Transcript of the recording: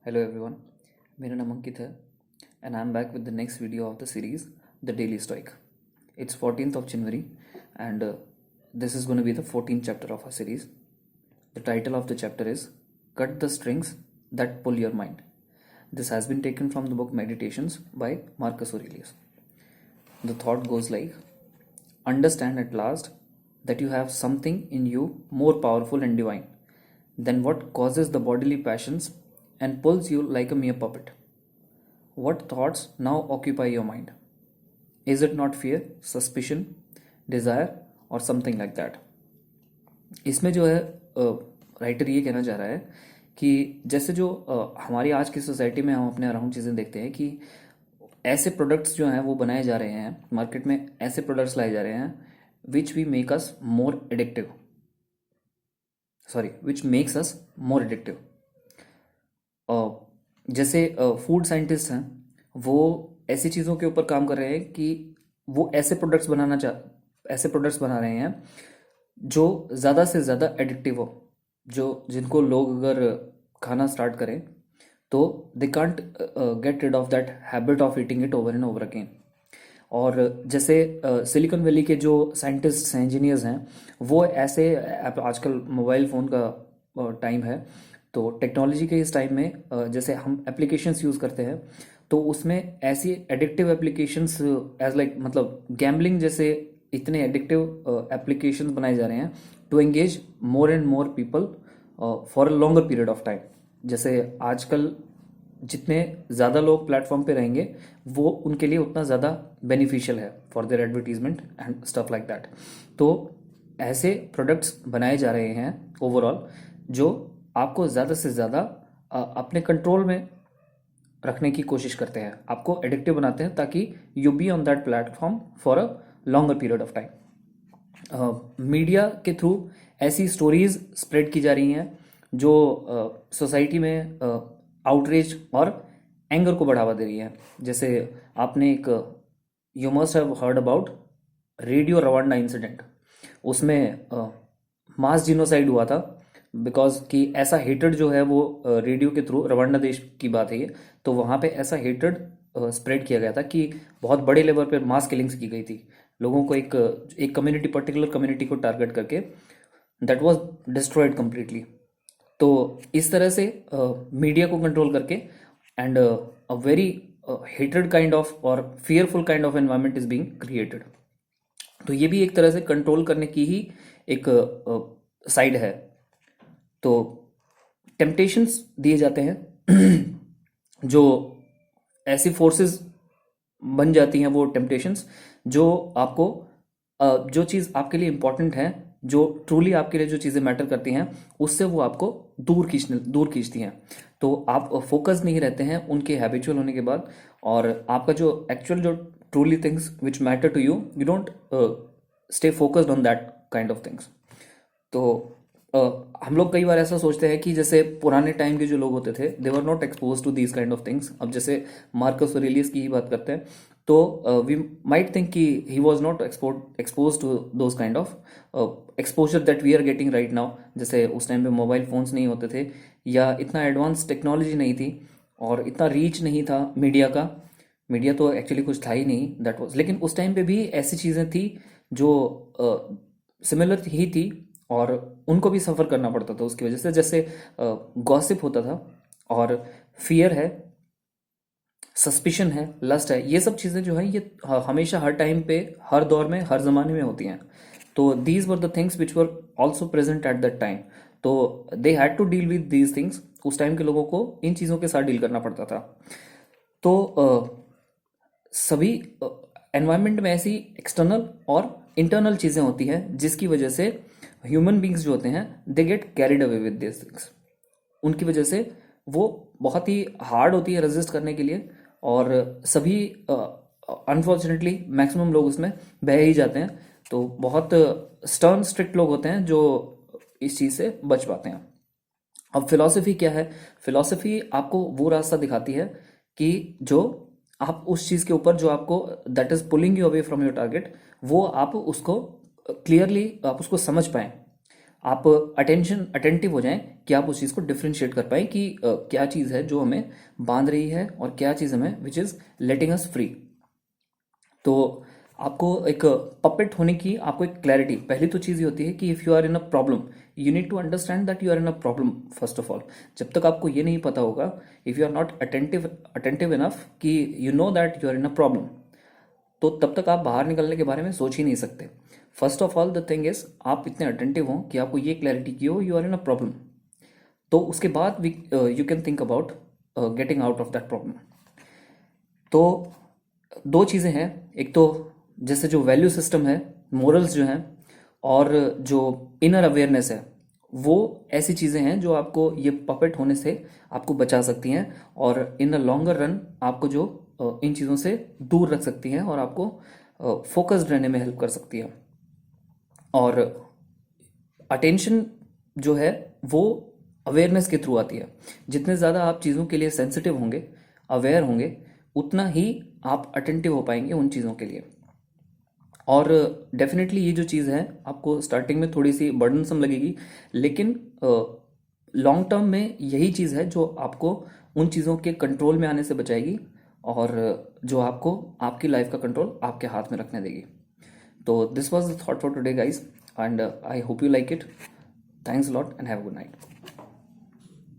Hello everyone, मेरा नाम अंकित है and I'm back with the next video of the series, The Daily Stoic. It's 14th of January and this is going to be the 14th chapter of our series. The title of the chapter is Cut the Strings That Pull Your Mind. This has been taken from the book Meditations by Marcus Aurelius. The thought goes like, understand at last that you have something in you more powerful and divine than what causes the bodily passions and pulls you like a mere puppet. What thoughts now occupy your mind? Is it not fear, suspicion, desire or something like that? इसमें जो है writer ये कहना चाह रहा है कि जैसे जो हमारी आज की सोसाइटी में हम अपने अराउंड चीज़ें देखते हैं कि ऐसे प्रोडक्ट्स जो हैं वो बनाए जा रहे हैं मार्केट में, ऐसे प्रोडक्ट्स लाए जा रहे हैं which makes us more addictive. जैसे फूड साइंटिस्ट हैं वो ऐसी चीज़ों के ऊपर काम कर रहे हैं कि वो ऐसे प्रोडक्ट्स बना रहे हैं जो ज़्यादा से ज़्यादा एडिक्टिव हो, जिनको लोग अगर खाना स्टार्ट करें तो they can't get rid of that habit of eating it over and over again. और जैसे सिलिकॉन वैली के जो साइंटिस्ट्स हैं, इंजीनियर्स हैं, वो ऐसे आजकल मोबाइल फ़ोन का टाइम है, तो टेक्नोलॉजी के इस टाइम में जैसे हम एप्लीकेशंस यूज़ करते हैं तो उसमें ऐसी एडिक्टिव एप्लीकेशंस एज लाइक मतलब गैम्बलिंग जैसे इतने एडिक्टिव एप्लीकेशंस बनाए जा रहे हैं to engage more and more people for a longer period of time. जैसे आजकल जितने ज़्यादा लोग प्लेटफॉर्म पे रहेंगे वो उनके लिए उतना ज़्यादा बेनिफिशियल है for their advertisement and stuff like that. तो ऐसे प्रोडक्ट्स बनाए जा रहे हैं ओवरऑल जो आपको ज़्यादा से ज़्यादा अपने कंट्रोल में रखने की कोशिश करते हैं, आपको एडिक्टिव बनाते हैं ताकि you be on that platform for a longer period of time. Media के थ्रू ऐसी स्टोरीज स्प्रेड की जा रही हैं जो सोसाइटी में आउटरीच और एंगर को बढ़ावा दे रही है। जैसे आपने you must have heard about radio Rwanda incident, उसमें मास जिनोसाइड हुआ था बिकॉज कि ऐसा हेटेड जो है वो रेडियो के थ्रू, रवांडा देश की बात है ये, तो वहाँ पे ऐसा हेटेड स्प्रेड किया गया था कि बहुत बड़े लेवल पे मास किलिंग्स की गई थी लोगों को, एक कम्युनिटी, पर्टिकुलर कम्युनिटी को टारगेट करके, दैट वाज डिस्ट्रॉयड कम्प्लीटली। तो इस तरह से मीडिया को कंट्रोल करके and a very hated kind of और fearful kind of environment is being created. तो ये भी एक तरह से कंट्रोल करने की ही एक साइड है। तो टेम्पटेशंस दिए जाते हैं जो ऐसी फोर्सेस बन जाती हैं, वो टेम्पटेशंस जो आपको जो चीज़ आपके लिए इंपॉर्टेंट है, जो ट्रूली आपके लिए जो चीज़ें मैटर करती हैं, उससे वो आपको दूर खींचती हैं। तो आप फोकस नहीं रहते हैं उनके हैबिचुअल होने के बाद, और आपका जो एक्चुअल जो truly things which matter to you, you don't stay focused on that kind of things. तो हम लोग कई बार ऐसा सोचते हैं कि जैसे पुराने टाइम के जो लोग होते थे, they were not expose to these kind of things. अब जैसे मार्कस ऑरेलियस की ही बात करते हैं तो वी माइट थिंक कि he was not expose to those kind of exposure that we are getting right now. जैसे उस टाइम पे मोबाइल फोन्स नहीं होते थे या इतना एडवांस टेक्नोलॉजी नहीं थी और इतना रीच नहीं था मीडिया का। मीडिया तो एक्चुअली कुछ था ही नहीं, दैट वाज, लेकिन उस टाइम पे भी ऐसी चीज़ें थी जो सिमिलर ही थी और उनको भी सफ़र करना पड़ता था उसकी वजह से। जैसे गॉसिप होता था और फियर है, सस्पिशन है, लस्ट है, ये सब चीज़ें जो है ये हमेशा हर टाइम पे, हर दौर में, हर ज़माने में होती हैं। तो these were the things which were also present at that time. तो they had to deal with these things. उस टाइम के लोगों को इन चीज़ों के साथ डील करना पड़ता था। तो सभी एनवायरनमेंट में ऐसी एक्सटर्नल और इंटरनल चीज़ें होती हैं जिसकी वजह से ह्यूमन बींग्स जो होते हैं they get carried away with this things. उनकी वजह से वो बहुत ही हार्ड होती है रेजिस्ट करने के लिए, और सभी अनफॉर्चुनेटली मैक्सिमम लोग उसमें बह ही जाते हैं। तो बहुत स्टर्न स्ट्रिक्ट लोग होते हैं जो इस चीज़ से बच पाते हैं। अब फिलॉसफी क्या है? फिलॉसफी आपको वो रास्ता दिखाती है कि जो आप उस चीज़ के ऊपर जो आपको that is pulling you away from your target, वो आप उसको क्लियरली आप उसको समझ पाएं। आप अटेंटिव हो जाएं कि आप उस चीज़ को डिफ्रेंशिएट कर पाएं कि क्या चीज़ है जो हमें बांध रही है और क्या चीज़ हमें which is letting us free. तो आपको एक पपेट होने की आपको एक क्लैरिटी, पहली तो चीज़ ये होती है कि if you are in a problem you need to understand that you are in a problem first of all. जब तक आपको ये नहीं पता होगा, if you are not attentive enough कि you know that you are in a problem, तो तब तक आप बाहर निकलने के बारे में सोच ही नहीं सकते। First of all the thing is, आप इतने अटेंटिव हो कि आपको ये क्लैरिटी की हो you are in a problem, तो उसके बाद you can think about getting out of that problem. तो दो चीज़ें हैं, एक तो जैसे जो वैल्यू सिस्टम है, मोरल्स जो हैं, और जो इनर अवेयरनेस है, वो ऐसी चीज़ें हैं जो आपको ये पपेट होने से आपको बचा सकती हैं और इन द लॉन्गर रन आपको जो इन चीज़ों से दूर रख सकती हैं और आपको फोकस्ड रहने में हेल्प कर सकती है। और अटेंशन जो है वो अवेयरनेस के थ्रू आती है। जितने ज़्यादा आप चीज़ों के लिए सेंसिटिव होंगे, अवेयर होंगे, उतना ही आप अटेंटिव हो पाएंगे उन चीज़ों के लिए। और डेफिनेटली ये जो चीज़ है आपको स्टार्टिंग में थोड़ी सी बर्डनसम लगेगी, लेकिन लॉन्ग टर्म में यही चीज़ है जो आपको उन चीज़ों के कंट्रोल में आने से बचाएगी और जो आपको आपकी लाइफ का कंट्रोल आपके हाथ में रखने देगी। तो this was the thought for today guys, and I hope you like it. Thanks lot and have a good night.